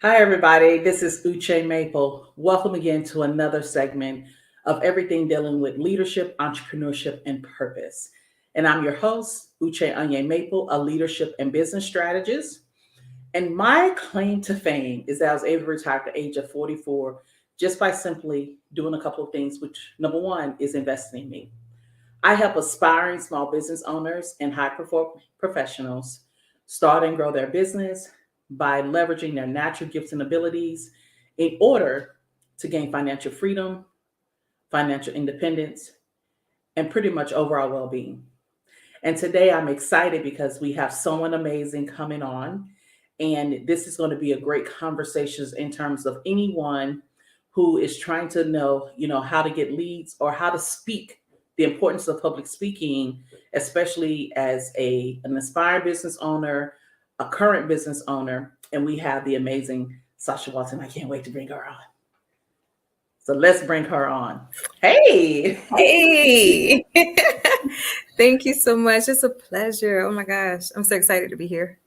Hi, everybody. This is Uche Maple. Welcome again to another segment of everything dealing with leadership, entrepreneurship, and purpose. And I'm your host, Uche Anye Maple, a leadership and business strategist. And my claim to fame is that I was able to retire at the age of 44 just by simply doing a couple of things, which number one is investing in me. I help aspiring small business owners and high performing professionals start and grow their business by leveraging their natural gifts and abilities in order to gain financial freedom, financial independence, and pretty much overall well being. And today I'm excited because we have someone amazing coming on. And this is going to be a great conversation in terms of anyone who is trying to know, how to get leads or how to speak, the importance of public speaking, especially as an aspiring business owner, a current business owner. And we have the amazing Sacha Walton. I can't wait to bring her on. So let's bring her on. Hey. Hey, thank you so much. It's a pleasure. Oh my gosh, I'm so excited to be here.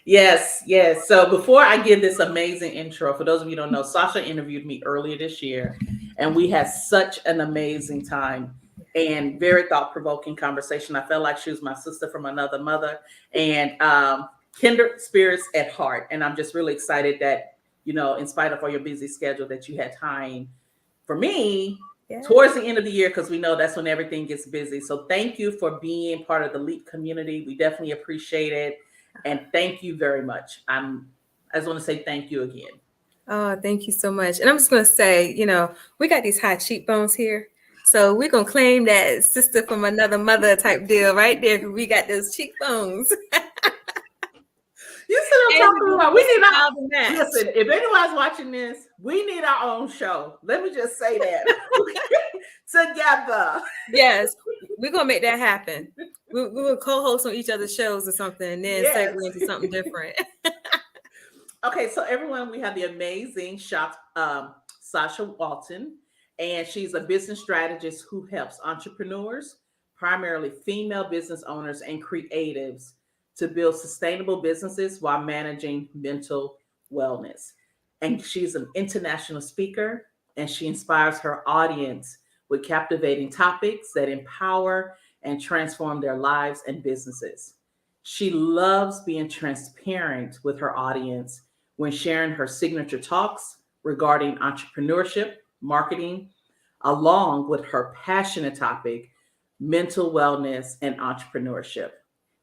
Yes, yes. So before I give this amazing intro, for those of you who don't know, Sacha interviewed me earlier this year, and we had such an amazing time and very thought-provoking conversation. I felt like she was my sister from another mother, and kindred spirits at heart. And I'm just really excited that, in spite of all your busy schedule, that you had time for me towards the end of the year, because we know that's when everything gets busy. So thank you for being part of the LEAP community. We definitely appreciate it. And thank you very much. I just want to say thank you again. Oh, thank you so much. And I'm just going to say, we got these high cheekbones here. So we're going to claim that sister from another mother type deal right there, because we got those cheekbones. You see what I'm talking about? We need listen, if anyone's watching this, we need our own show. Let me just say that. Together. Yes, we're going to make that happen. We will co-host on each other's shows or something, and then segue into something different. Okay, so everyone, we have the amazing Sacha Walton, and she's a business strategist who helps entrepreneurs, primarily female business owners and creatives, to build sustainable businesses while managing mental wellness. And she's an international speaker, and she inspires her audience with captivating topics that empower and transform their lives and businesses. She loves being transparent with her audience when sharing her signature talks regarding entrepreneurship, marketing, along with her passionate topic, mental wellness and entrepreneurship.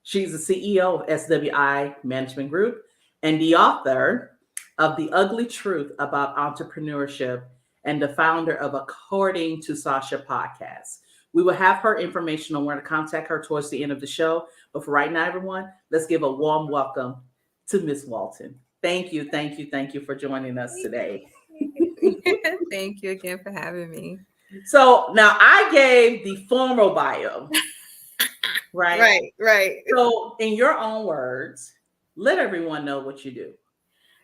She's the CEO of SWI Management Group and the author of The Ugly Truth About Entrepreneurship and the founder of According to Sacha podcast. We will have her information on where to contact her towards the end of the show. But for right now, everyone, let's give a warm welcome to Miss Walton. Thank you, thank you, thank you for joining us today. Thank you again for having me. So now I gave the formal bio, right? Right. So in your own words, let everyone know what you do.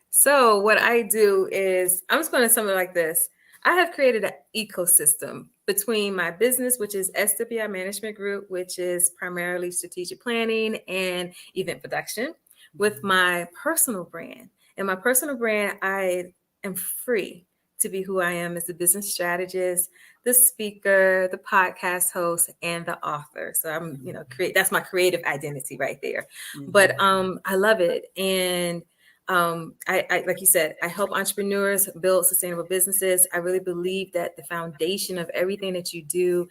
So what I do is, I'm just going to something like this. I have created an ecosystem between my business, which is SWI Management Group, which is primarily strategic planning and event production, with my personal brand. And my personal brand, I am free to be who I am as a business strategist, the speaker, the podcast host, and the author. So I'm, that's my creative identity right there. Mm-hmm. But I love it. And I like you said, I help entrepreneurs build sustainable businesses. I really believe that the foundation of everything that you do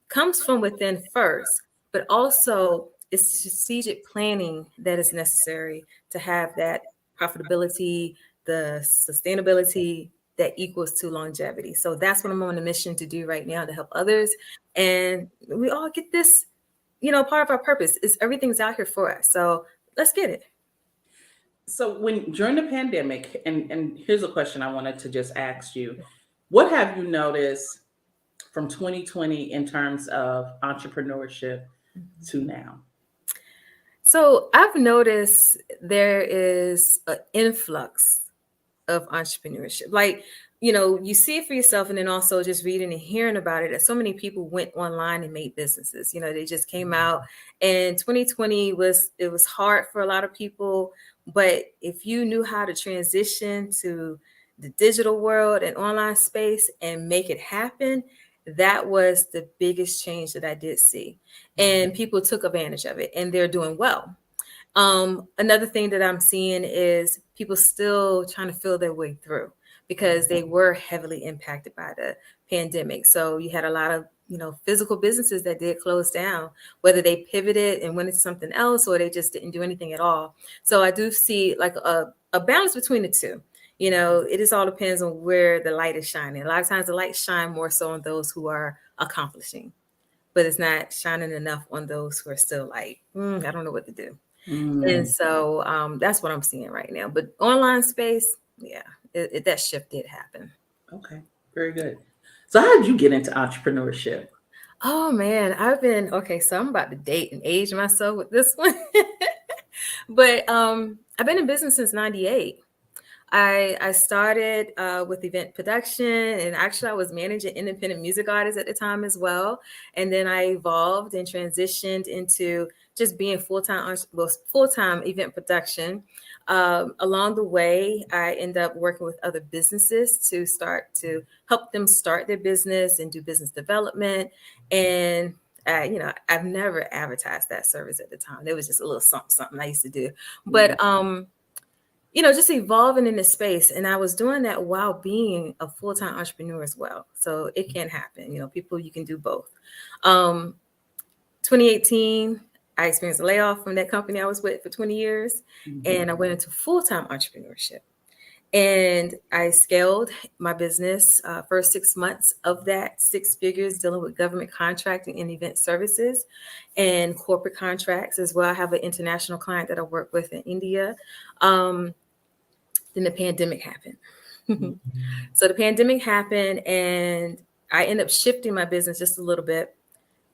comes from within first, but also it's strategic planning that is necessary to have that profitability, the sustainability that equals to longevity. So that's what I'm on a mission to do right now, to help others. And we all get this, part of our purpose is everything's out here for us. So let's get it. So during the pandemic, and here's a question I wanted to just ask you, what have you noticed from 2020 in terms of entrepreneurship to now? So I've noticed there is an influx of entrepreneurship. Like, you see it for yourself, and then also just reading and hearing about it, that so many people went online and made businesses. They just came out, and 2020 was hard for a lot of people But if you knew how to transition to the digital world and online space and make it happen, that was the biggest change that I did see. And people took advantage of it and they're doing well. Another thing that I'm seeing is people still trying to feel their way through because they were heavily impacted by the pandemic. So you had a lot of, physical businesses that did close down, whether they pivoted and went into something else or they just didn't do anything at all. So I do see like a balance between the two. It just all depends on where the light is shining. A lot of times the light shine more so on those who are accomplishing, but it's not shining enough on those who are still like, I don't know what to do. And so that's what I'm seeing right now. But online space, yeah, that shift did happen. Okay, very good. So how did you get into entrepreneurship? Oh man, okay, so I'm about to date and age myself with this one. But I've been in business since 98. I started with event production, and actually I was managing independent music artists at the time as well. And then I evolved and transitioned into just being full-time event production. Along the way, I ended up working with other businesses to start to help them start their business and do business development. And I've never advertised that service at the time. It was just a little something I used to do. But just evolving in this space. And I was doing that while being a full-time entrepreneur as well. So it can happen. You can do both. 2018, I experienced a layoff from that company I was with for 20 years. And I went into full-time entrepreneurship. And I scaled my business first 6 months of that, 6 figures, dealing with government contracting and event services and corporate contracts as well. I have an international client that I work with in India. Then the pandemic happened. So the pandemic happened and I ended up shifting my business just a little bit.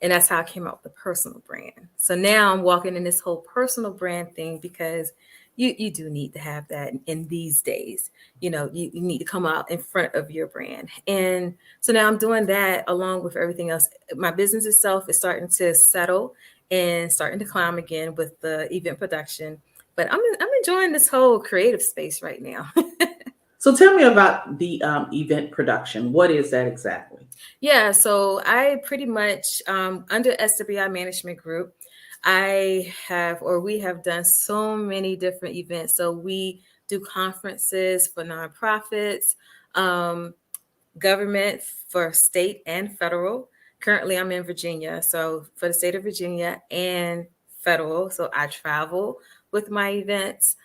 And that's how I came out with the personal brand. So now I'm walking in this whole personal brand thing because you do need to have that in these days. You need to come out in front of your brand. And so now I'm doing that along with everything else. My business itself is starting to settle and starting to climb again with the event production. But I'm enjoying this whole creative space right now. So tell me about the event production. What is that exactly? Yeah, so I pretty much, under SWI Management Group, we have done so many different events. So we do conferences for nonprofits, government for state and federal. Currently, I'm in Virginia. So for the state of Virginia and federal. So I travel with my events,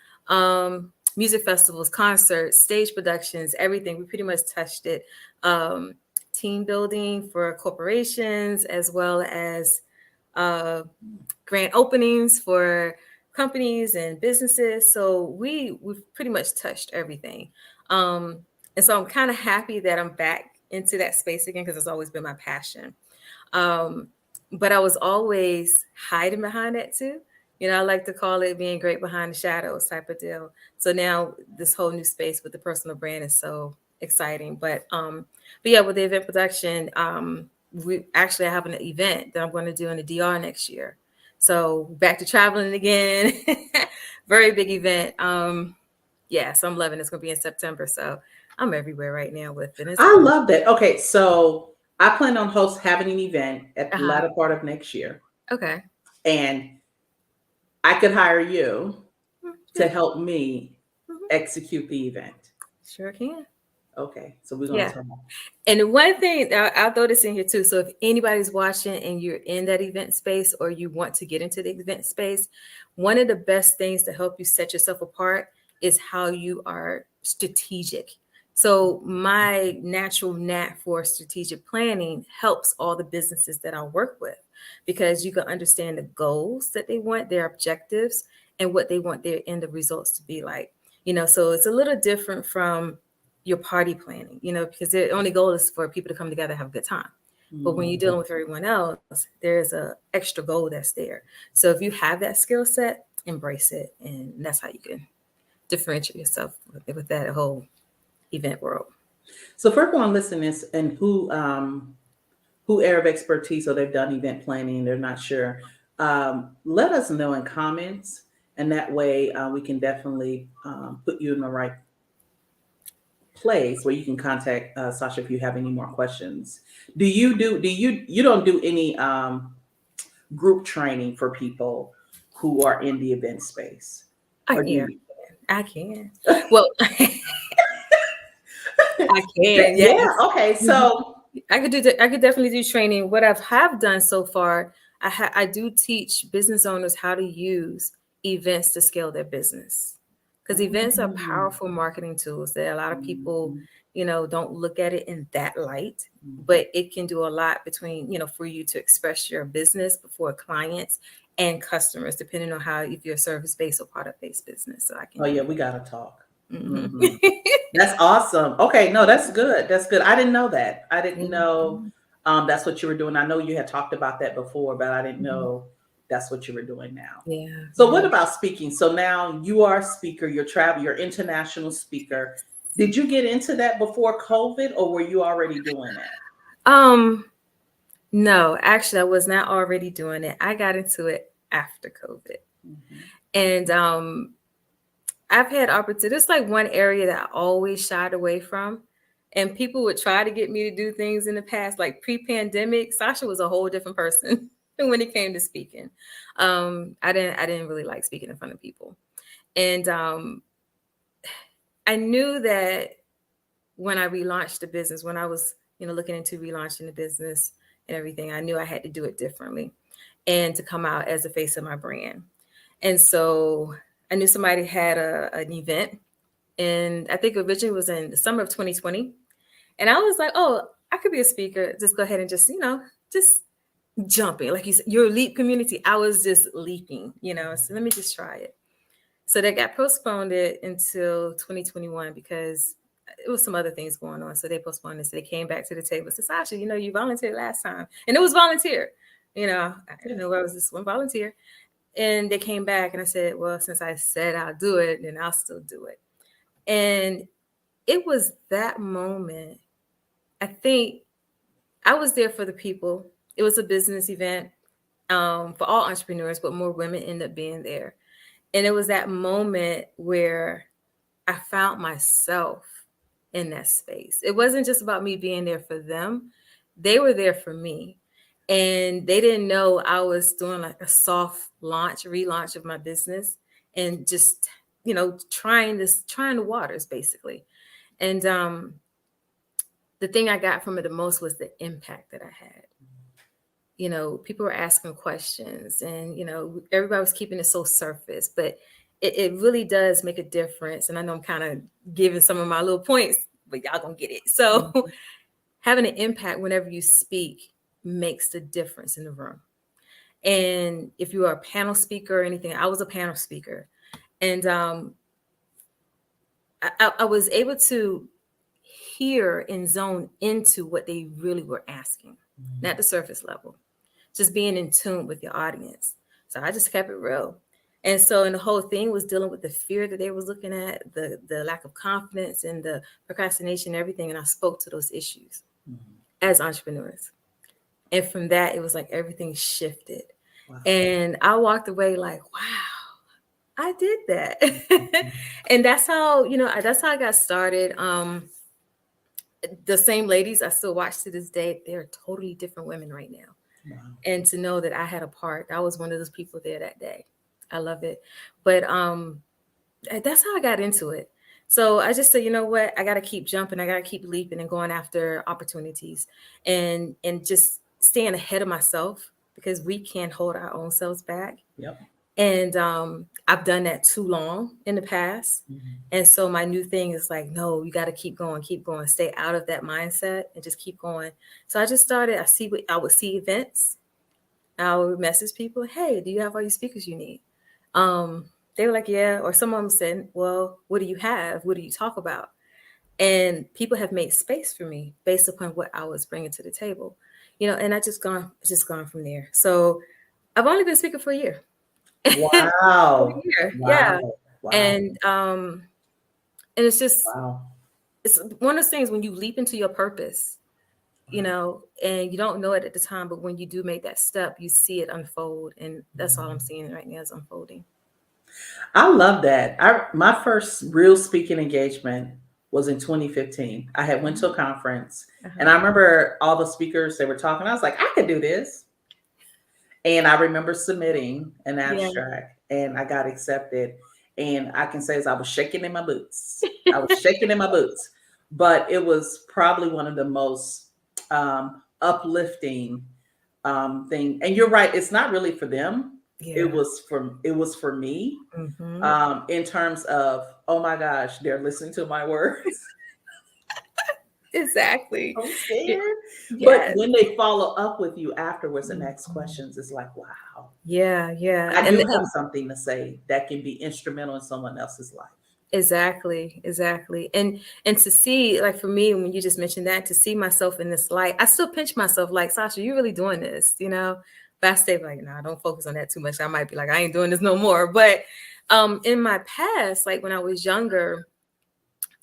music festivals, concerts, stage productions, everything. We pretty much touched it. Team building for corporations, as well as grand openings for companies and businesses. So we've pretty much touched everything. And so I'm kind of happy that I'm back into that space again because it's always been my passion. But I was always hiding behind that too. I like to call it being great behind the shadows type of deal. So now this whole new space with the personal brand is so exciting. But yeah, with the event production, we actually have an event that I'm going to do in the DR next year. So back to traveling again. Very big event. Yeah, so I'm loving it. It's going to be in September. So I'm everywhere right now with it. I love that. Okay, so I plan on having an event at the latter part of next year. Okay. And I could hire you to help me execute the event. Sure can. Okay, so we're going to talk. And one thing, I'll throw this in here too. So if anybody's watching and you're in that event space or you want to get into the event space, one of the best things to help you set yourself apart is how you are strategic. So my natural knack for strategic planning helps all the businesses that I work with because you can understand the goals that they want, their objectives, and what they want their end of results to be like. So it's a little different from your party planning, because the only goal is for people to come together and have a good time. But when you're dealing with everyone else, there's a extra goal that's there. So if you have that skill set, embrace it. And that's how you can differentiate yourself with that whole event world. So for everyone listening and who have expertise or they've done event planning, they're not sure, let us know in comments and that way we can definitely put you in the right place where you can contact Sasha if you have any more questions. Do you don't do any group training for people who are in the event space, or do Yeah, you? I can. Well, I can. Yeah. Yes. Okay. Mhm. So. I could do that. I could definitely do training. What I've have done so far, I do teach business owners how to use events to scale their business, because events are Mm, powerful marketing tools that a lot of people, mhm, don't look at it in that light, mhm. but it can do a lot between, for you to express your business before clients and customers, depending on how, if you're a service based or product based business. So I can Oh yeah, do we gotta talk. that. Hmm. That's awesome. Okay, no, that's good. That's good. I didn't know that. I didn't know Mhm. that's what you were doing. I know you had talked about that before, but I didn't Mhm. know that's what you were doing now. Yeah, So what yeah. about speaking? So now you are a speaker, you're international speaker. Did you get into that before COVID, or were you already doing that? Um, No, actually, I was not already doing it. I got into it after COVID. Mhm. And I've had opportunity. It's like one area that I always shied away from. And people would try to get me to do things in the past, like pre-pandemic. Sasha was a whole different person when it came to speaking. I didn't really like speaking in front of people. And I knew that when I relaunched the business, when I was, looking into relaunching the business and everything, I knew I had to do it differently and to come out as the face of my brand. And so I knew somebody had an event, and I think originally it was in the summer of 2020. And I was like, oh, I could be a speaker. Just go ahead and just jumping. Like you said, your leap community. I was just leaping, so let me just try it. So they got postponed it until 2021 because it was some other things going on. So they postponed it. So they came back to the table. Said, Sasha, you volunteered last time. And it was volunteer. I didn't know where I was this one volunteer. And they came back and I said, well, since I said I'll do it, then I'll still do it. And it was that moment. I think I was there for the people. It was a business event for all entrepreneurs, but more women end up being there. And it was that moment where I found myself in that space. It wasn't just about me being there for them, they were there for me. And they didn't know I was doing like a soft relaunch of my business and just, trying the waters basically. And the thing I got from it the most was the impact that I had. People were asking questions and, everybody was keeping it so surface, but it really does make a difference. And I know I'm kind of giving some of my little points, but y'all gonna get it. So Mhm. having an impact whenever you speak makes the difference in the room. And if you are a panel speaker or anything, I was a panel speaker. And I was able to hear and zone into what they really were asking, not the surface level, just being in tune with your audience. So I just kept it real. And so, and the whole thing was dealing with the fear that they was looking at, the lack of confidence and the procrastination and everything. And I spoke to those issues Mhm. as entrepreneurs. And from that, it was like everything shifted. Wow. And I walked away like, wow, I did that. Mhm. And that's how I got started. The same ladies I still watch to this day, they're totally different women right now. Wow. And to know that I had a part, I was one of those people there that day. I love it. But that's how I got into it. So I just said, you know what, I got to keep jumping, I got to keep leaping and going after opportunities, and just staying ahead of myself, because we can't hold our own selves back. Yep. And I've done that too long in the past. Mhm. And so my new thing is like, no, you got to keep going, stay out of that mindset and just keep going. So I just started, I would see events, I would message people, hey, do you have all your speakers you need? They were like, yeah. Or some of them said, well, what do you have? What do you talk about? And people have made space for me based upon what I was bringing to the table, and I just gone from there. So I've only been speaking for a year. A Wow. year, yeah. Wow. Wow. And it's just, Wow. it's one of those things when you leap into your purpose, and you don't know it at the time, but when you do make that step, you see it unfold. And that's all I'm seeing right now is unfolding. I love that. My first real speaking engagement was in 2015. I had went to a conference, and Uh-huh. I remember all the speakers they were talking. I was like, I could do this. And I remember submitting an Yeah. abstract, and I got accepted. And I can say as I was shaking in my boots. I was shaking in my boots. But it was probably one of the most uplifting thing. And you're right, it's not really for them. Yeah. It was for me, Hmm. in terms of, oh my gosh, they're listening to my words. Exactly. I'm Y- scared. But Yes. when they follow up with you afterwards and ask questions, it's like, wow, Yeah, yeah. I And do then have something to say that can be instrumental in someone else's life. exactly, exactly. And to see, like for me, when you just mentioned that, to see myself in this light, I still pinch myself like, Sasha, you really doing this, you know? But I stay like, nah, don't focus on that too much. I might be like, I ain't doing this no more. But in my past, like when I was younger,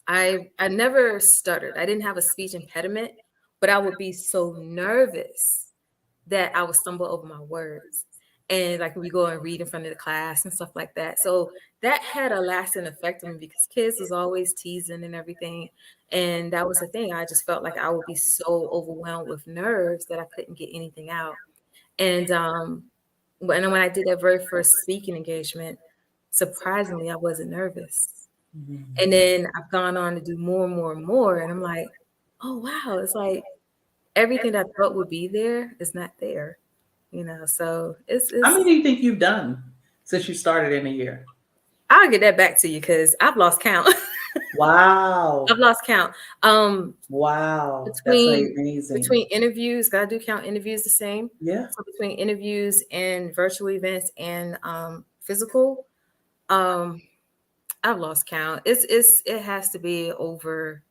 I never stuttered. I didn't have a speech impediment, but I would be so nervous that I would stumble over my words. And like we go and read in front of the class and stuff like that. So that had a lasting effect on me because kids was always teasing and everything. And that was the thing. I just felt like I would be so overwhelmed with nerves that I couldn't get anything out. And when I did that very first speaking engagement, surprisingly, I wasn't nervous. Mhm. And then I've gone on to do more and more and more. And I'm like, oh wow, it's like everything that I thought would be there is not there. You know, so How many it's do you think you've done since you started in a year? I'll get that back to you because I've lost count. I've Wow. lost count. Wow. That's Between amazing. interviews, 'cause I do count interviews the same. Yeah. So between interviews and virtual events and physical, um, I've lost count. It has to be over,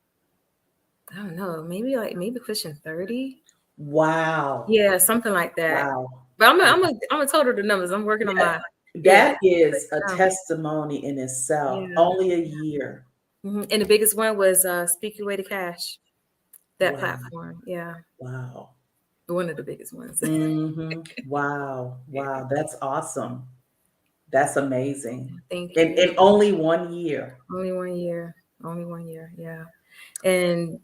I don't know, maybe pushing 30. Wow. Yeah, something like that. Wow. But I'm gonna total the numbers. I'm working on Yeah. my yeah. That is a Yeah. testimony in itself. Yeah. Only a year. And the biggest one was Speak Your Way to Cash, that Wow. platform. Yeah. Wow. One of the biggest ones. Wow. Yeah. Wow. That's awesome. That's amazing. Thank In you. only 1 year. Only 1 year. Only 1 year. Yeah. And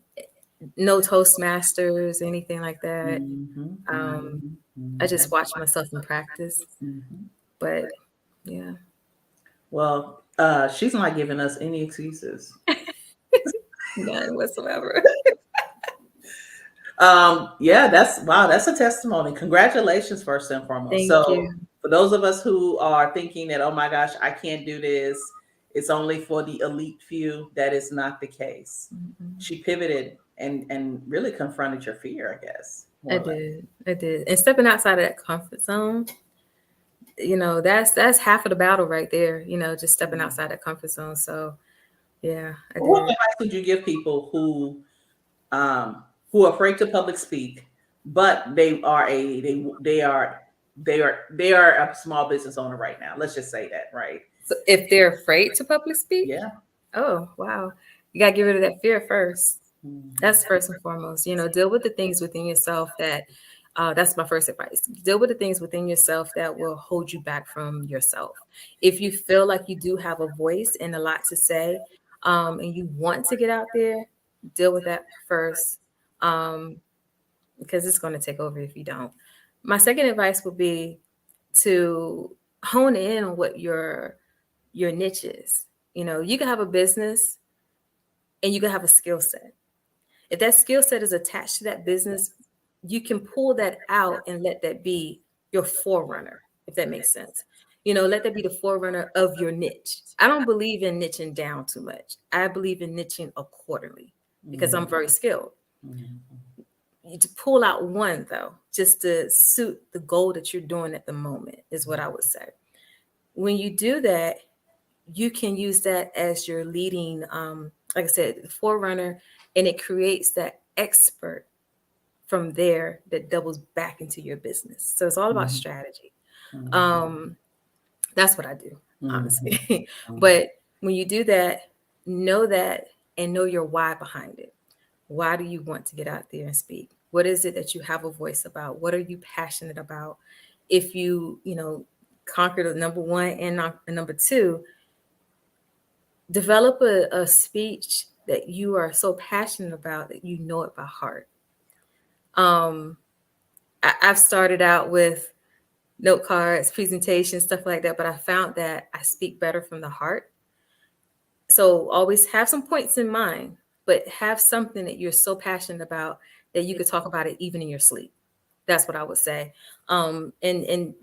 no Toastmasters, anything like that. Mhm, Um, mhm, I just mhm, watch myself in practice. mhm. But yeah. Well, she's not giving us any excuses. None whatsoever. Yeah, that's wow, that's a testimony. Congratulations, first and foremost. Thank So, you. for those of us who are thinking that, oh my gosh, I can't do this, it's only for the elite few, that is not the case. Mhm. She pivoted and really confronted your fear, I guess, I more or less. did. I did. And stepping outside of that comfort zone, that's half of the battle right there, just stepping Mm. outside that comfort zone. So yeah, I What did. advice would you give people who are afraid to public speak, but they are a small business owner right now. Let's just say that, right? So if they're afraid to public speak, Yeah. oh wow. You gotta get rid of that fear first. Mhm. That's first and foremost. Deal with the things within yourself that that's my first advice. Deal with the things within yourself that will hold you back from yourself. If you feel like you do have a voice and a lot to say, and you want to get out there, deal with that first. Um, because it's going to take over if you don't. My second advice would be to hone in on what your niche is. You can have a business and you can have a skill set. If that skill set is attached to that business, you can pull that out and let that be your forerunner, if that makes sense. Let that be the forerunner of your niche. I don't believe in niching down too much. I believe in niching accordingly because I'm Mhm. very skilled. Mhm. You to pull out one though, just to suit the goal that you're doing at the moment, is what I would say. When you do that, you can use that as your leading, like I said, the forerunner, and it creates that expert from there that doubles back into your business. So it's all about Mhm. strategy. Mhm. Um, that's what I do, Mhm. honestly. Mhm. But when you do that, know that and know your why behind it. Why do you want to get out there and speak? What is it that you have a voice about? What are you passionate about? If you conquer the number one and number two, develop a speech that you are so passionate about that you know it by heart. I've started out with note cards, presentations, stuff like that, but I found that I speak better from the heart. So always have some points in mind, but have something that you're so passionate about that you could talk about it even in your sleep. That's what I would say. And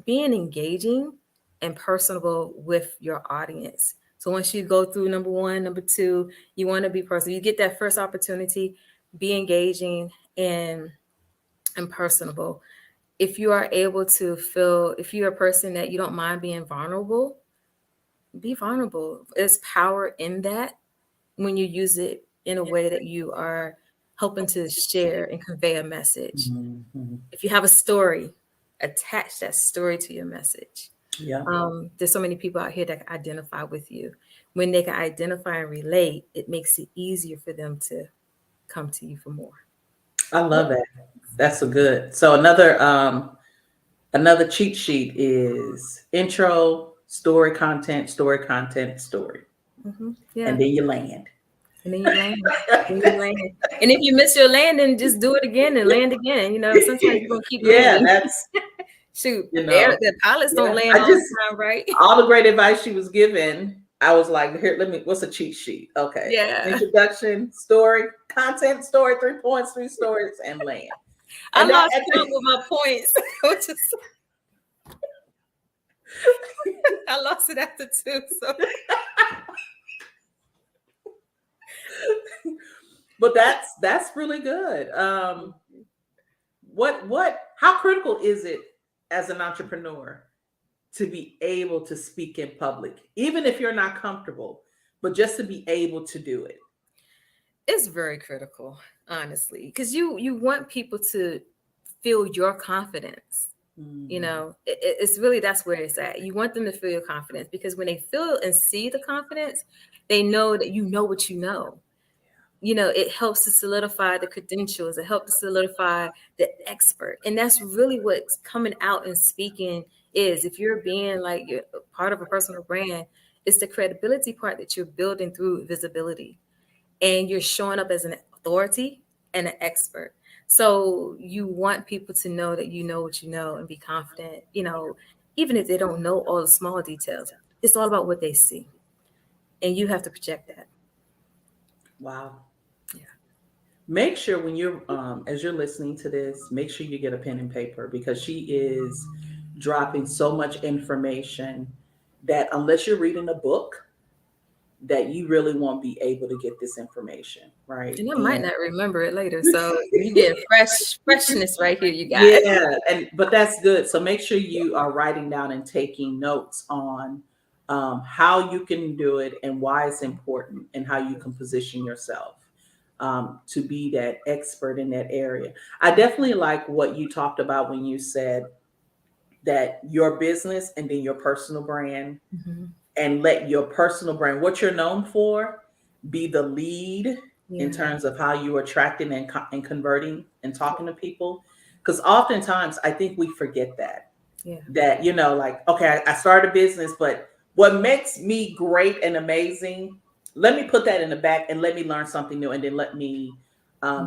being engaging and personable with your audience. So once you go through number one, number two, you want to be personal. You get that first opportunity, be engaging and personable. If you are able to feel, if you're a person that you don't mind being vulnerable, be vulnerable. There's power in that when you use it in a way that you are helping to share and convey a message. Mm-hmm. If you have a story, attach that story to your message. Yeah. There's so many people out here that can identify with you. When they can identify and relate, it makes it easier for them to come to you for more. I love that. That's a good. So another cheat sheet is intro, story, content, story, content, story. Yeah. And then you land. And then you land. Then you land. And if you miss your landing, just do it again and land again. You know, sometimes you're gonna keep Yeah, landing. that's Shoot, know. the pilots don't land I all just the time, right? all the great advice she was given. I was like, here, what's a cheat sheet? Okay. Yeah. Introduction, story, content, story, 3 points, 3 stories, and land. I And lost count with my points. I lost it after 2. So but that's really good. How critical is it as an entrepreneur to be able to speak in public, even if you're not comfortable, but just to be able to do it? it's very critical, honestly, because you want people to feel your confidence. You know, it's really, that's where it's at. You want them to feel your confidence, because when they feel and see the confidence, they know that you know what you know. You know, it helps to solidify the credentials. It helps to solidify the expert. And that's really what's coming out and speaking is. If you're being like, you're part of a personal brand, it's the credibility part that you're building through visibility. And you're showing up as an authority and an expert. So you want people to know that you know what you know and be confident, you know, even if they don't know all the small details. It's all about what they see. And you have to project that. Wow. Yeah. Make sure when you're as you're listening to this, make sure you get a pen and paper, because she is dropping so much information that unless you're reading a book, that you really won't be able to get this information, right? And I might not remember it later. So you get freshness right here, you guys. Yeah, but that's good. So make sure you are writing down and taking notes on how you can do it and why it's important, and how you can position yourself to be that expert in that area. I definitely like what you talked about when you said that your business and then your personal brand, Mm-hmm. and let your personal brand, what you're known for, be the lead in Yeah. terms of how you are attracting and converting and talking to people. Because oftentimes I think we forget Yeah. that, like, okay, I started a business, but what makes me great and amazing, let me put that in the back and let me learn something new. And then let me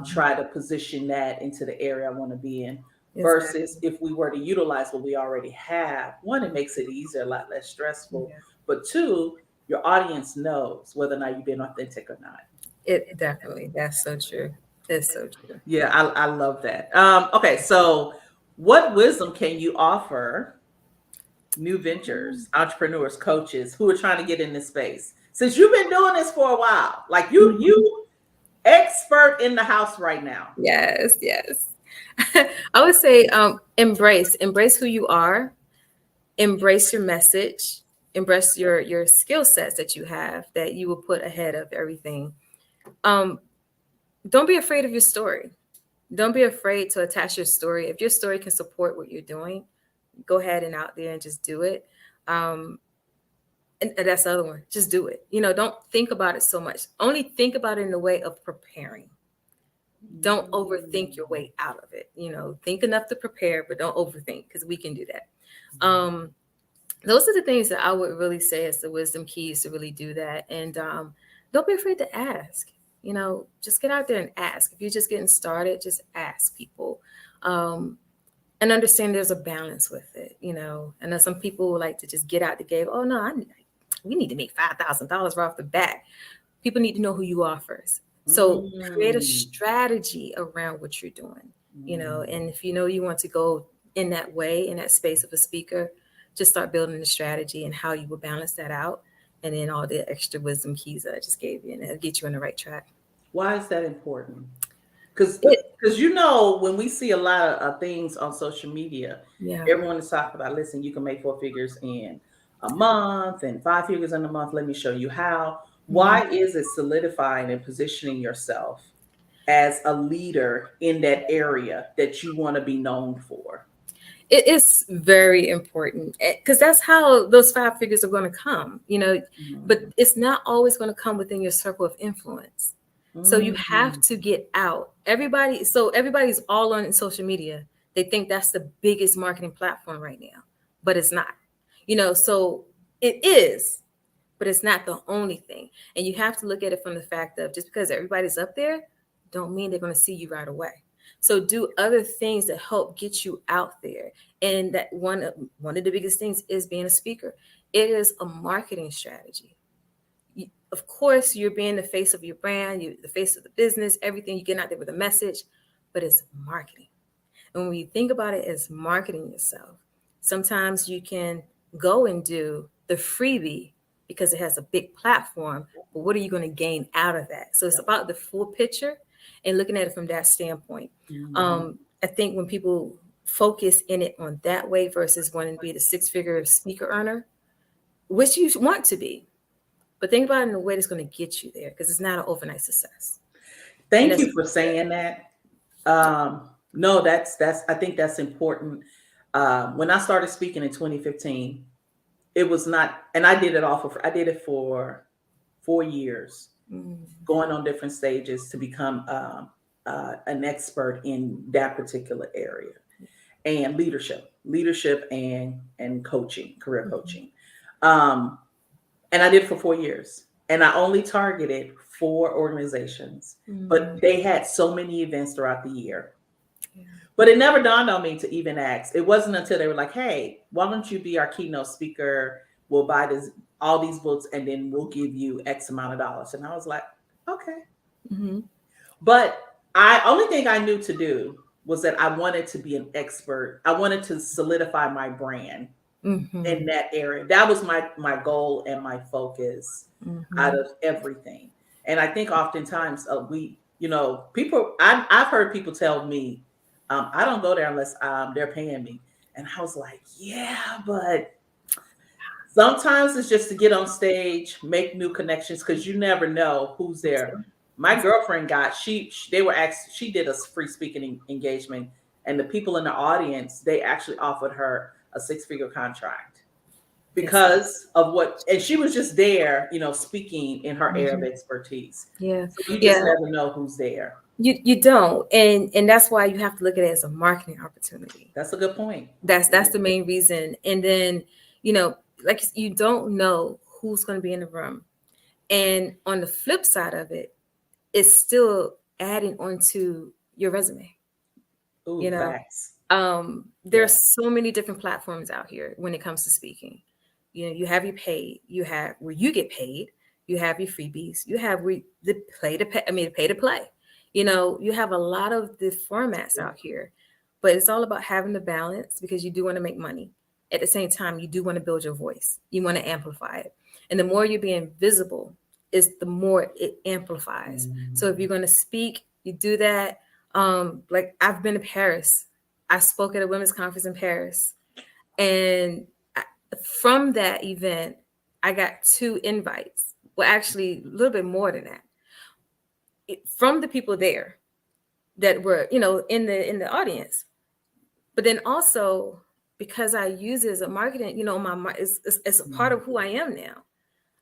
try to position that into the area I want to be in. Exactly. Versus if we were to utilize what we already have, one, it makes it easier, a lot less stressful. Yeah. But two, your audience knows whether or not you've been authentic or not. It definitely, that's so true. It's so true. Yeah, I love that. Okay, so what wisdom can you offer new ventures, entrepreneurs, coaches who are trying to get in this space? Since you've been doing this for a while, like you expert in the house right now. Yes, yes. I would say embrace who you are, embrace your message, embrace your skill sets that you have that you will put ahead of everything. Don't be afraid of your story. Don't be afraid to attach your story. If your story can support what you're doing, go ahead and out there and just do it. And that's the other one. Just do it. You know, don't think about it so much. Only think about it in the way of preparing. Don't overthink your way out of it. You know, think enough to prepare, but don't overthink, because we can do that. those are the things that I would really say as the wisdom keys to really do that. And don't be afraid to ask. Just get out there and ask. If you're just getting started, just ask people. Um, and understand there's a balance with it. I know some people like to just get out the gate. Oh no, we need to make $5,000 right off the bat. People need to know who you are first. So create a strategy around what you're doing. And if you want to go in that way, in that space of a speaker, just start building the strategy and how you will balance that out. And then all the extra wisdom keys that I just gave you, and it'll get you on the right track. Why is that important? Because when we see a lot of things on social media, Yeah. everyone is talking about, listen, you can make 4 figures in a month and 5 figures in a month. Let me show you how. Why is it solidifying and positioning yourself as a leader in that area that you want to be known for? It is very important because that's how those 5 figures are going to come, but it's not always going to come within your circle of influence. So you have to get out. Everybody's all on social media. They think that's the biggest marketing platform right now, but it's not. So it is, but it's not the only thing. And you have to look at it from the fact of, just because everybody's up there, don't mean they're going to see you right away. So do other things that help get you out there. And that one of the biggest things is being a speaker. It is a marketing strategy. Of course, you're being the face of your brand, you're the face of the business, everything. You get out there with a message, but it's marketing. And when you think about it as marketing yourself, sometimes you can go and do the freebie because it has a big platform, but what are you going to gain out of that? So it's about the full picture and looking at it from that standpoint. I think when people focus in it on that way versus wanting to be the 6-figure speaker earner, which you want to be, but think about it in a way that's going to get you there, because it's not an overnight success. Thank you for saying that. No, I think that's important. When I started speaking in 2015, it was not, and I did it for 4 years, going on different stages to become an expert in that particular area, and leadership and coaching, career coaching. And I did it for 4 years, and I only targeted 4 organizations, but they had so many events throughout the year. But it never dawned on me to even ask. It wasn't until they were like, hey, why don't you be our keynote speaker? We'll buy all these books, and then we'll give you X amount of dollars. And I was like, okay. But only thing I knew to do was that I wanted to be an expert. I wanted to solidify my brand in that area. That was my goal and my focus out of everything. And I think oftentimes I've heard people tell me, I don't go there unless they're paying me. And I was like, yeah, but sometimes it's just to get on stage, make new connections, because you never know who's there. My girlfriend she did a free speaking engagement, and the people in the audience, they actually offered her a 6-figure contract because of and she was just there, speaking in her area of expertise. Yeah. So you just never know who's there. You don't. And that's why you have to look at it as a marketing opportunity. That's a good point. That's the main reason. And then, like, you don't know who's going to be in the room. And on the flip side of it, it's still adding onto your resume. Ooh, facts. There's so many different platforms out here when it comes to speaking. You have your paid, you have where you get paid, you have your freebies, you have the pay to play. You have a lot of the formats out here, but it's all about having the balance, because you do want to make money. At the same time, you do want to build your voice. You want to amplify it. And the more you're being visible, is the more it amplifies. So if you're going to speak, you do that. Like, I've been to Paris. I spoke at a women's conference in Paris. And from that event, I got 2 invites. Well, actually, a little bit more than that. From the people there that were, in the audience. But then also, because I use it as a marketing, it's a part of who I am now.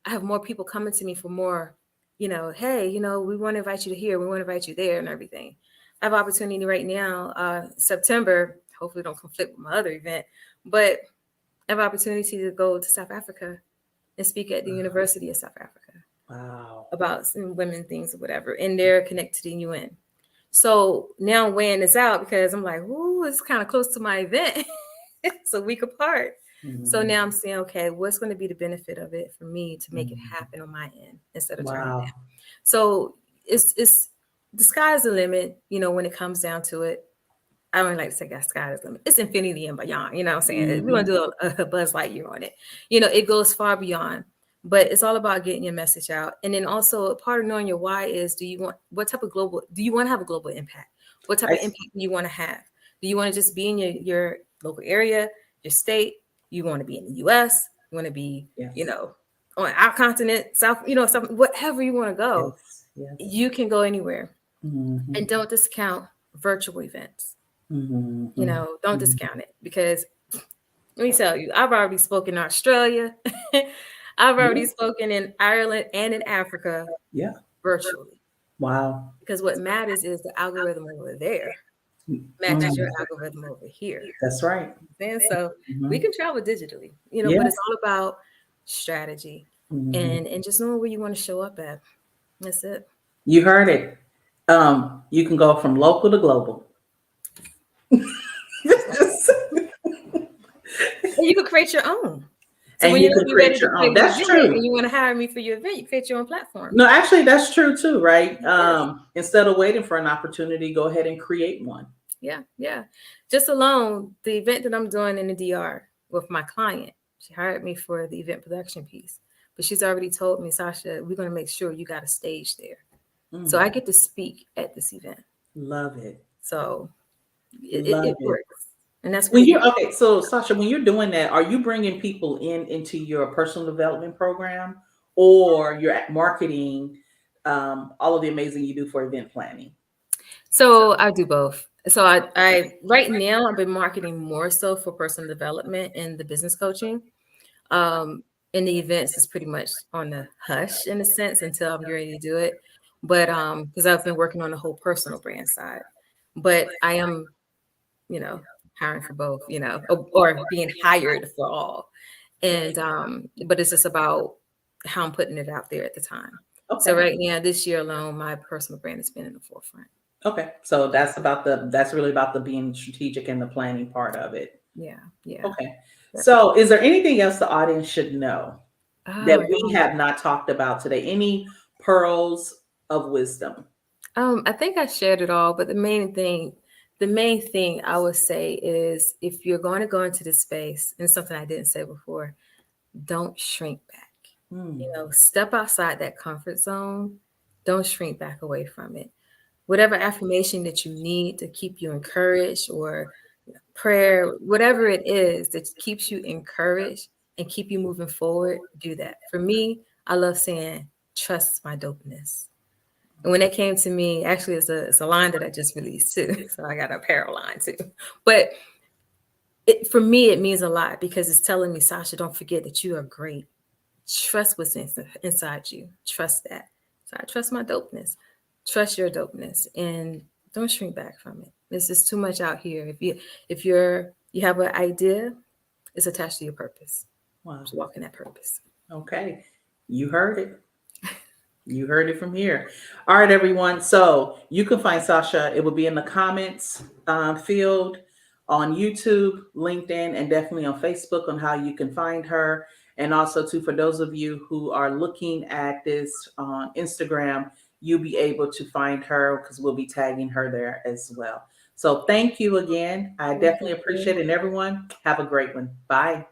I have more people coming to me for more, hey, we want to invite you to here, we want to invite you there, and everything. I have opportunity right now, September, hopefully don't conflict with my other event, but I have opportunity to go to South Africa and speak at the University of South Africa Wow. about some women things or whatever, and they're connected to the UN. So now I'm weighing this out because I'm like, ooh, it's kind of close to my event. It's a week apart. So Mhm. now I'm saying, okay, what's going to be the benefit of it for me to make it Mhm. happen on my end instead of turning it Wow. down? So it's the sky's the limit, when it comes down to it. I don't like to say that sky is the limit. It's infinity and beyond. You know what I'm saying? We're gonna Mhm. do a Buzz Lightyear on it. It goes far beyond. But it's all about getting your message out. And then also part of knowing your why is do you want to have a global impact? What type I of s- impact do you want to have? Do you want to just be in your local area, your state? You want to be in the US? You want to be, yes. on our continent, South, whatever you want to go, Yes. Yes. you can go anywhere. Mhm. And don't discount virtual events. Mhm. Mhm. Don't Mhm. discount it because let me tell you, I've already spoken in Australia. I've Yeah. already spoken in Ireland and in Africa Yeah. virtually. Wow. Because what matters is the algorithm over there matches your Mhm. algorithm over here. That's right. And so we Mhm. can travel digitally, Yeah. but it's all about strategy Mhm. and just knowing where you want to show up at. That's it. You heard it. You can go from local to global. Just- And you can create your own. So and when you you're can gonna be ready create to your own. create an That's event true. and you want to hire me for your event, you create your own platform. No, actually, that's true too, right? Yes. Instead of waiting for an opportunity, go ahead and create one. Yeah, yeah. Just alone, the event that I'm doing in the DR with my client, she hired me for the event production piece. But she's already told me, Sasha, we're going to make sure you got a stage there. So I Mm, get to speak at this event. love it. So Love it it. works. And that's where When you, you're okay, so Sasha, when you're doing that, are you bringing people into your personal development program, or you're marketing all of the amazing you do for event planning? so I do both. So I right now I've been marketing more so for personal development and the business coaching. Um, and the events is pretty much on the hush in a sense until I'm ready to do it. But because I've been working on the whole personal brand side. But I am, you know, hiring for both, or being hired for all. And but it's just about how I'm putting it out there at the time. So Okay. right now, this year alone, my personal brand has been in the forefront. Okay. So that's really about the being strategic and the planning part of it. Yeah, yeah. Okay. Definitely. So is there anything else the audience should know that Oh, we have not talked about today? Any pearls of wisdom? I think I shared it all, but the main thing I would say is if you're going to go into this space, and something I didn't say before, don't shrink back. Hmm. Step outside that comfort zone. Don't shrink back away from it. Whatever affirmation that you need to keep you encouraged, or prayer, whatever it is that keeps you encouraged and keep you moving forward, do that. For me, I love saying, trust my dopeness. And when it came to me, actually, it's a line that I just released too. So I got a apparel line too. But for me, it means a lot because it's telling me, Sasha, don't forget that you are great. Trust what's inside you. Trust that. So I trust my dopeness. Trust your dopeness, and don't shrink back from it. There's just too much out here. If you have an idea, it's attached to your purpose. Wow. Just walk in that purpose. Okay. You heard it. You heard it from here. All right, everyone. So you can find Sasha. It will be in the comments field on YouTube, LinkedIn, and definitely on Facebook on how you can find her. And also, too, for those of you who are looking at this on Instagram, you'll be able to find her because we'll be tagging her there as well. So thank you again. I Thank definitely appreciate you. it. And everyone, have a great one. Bye.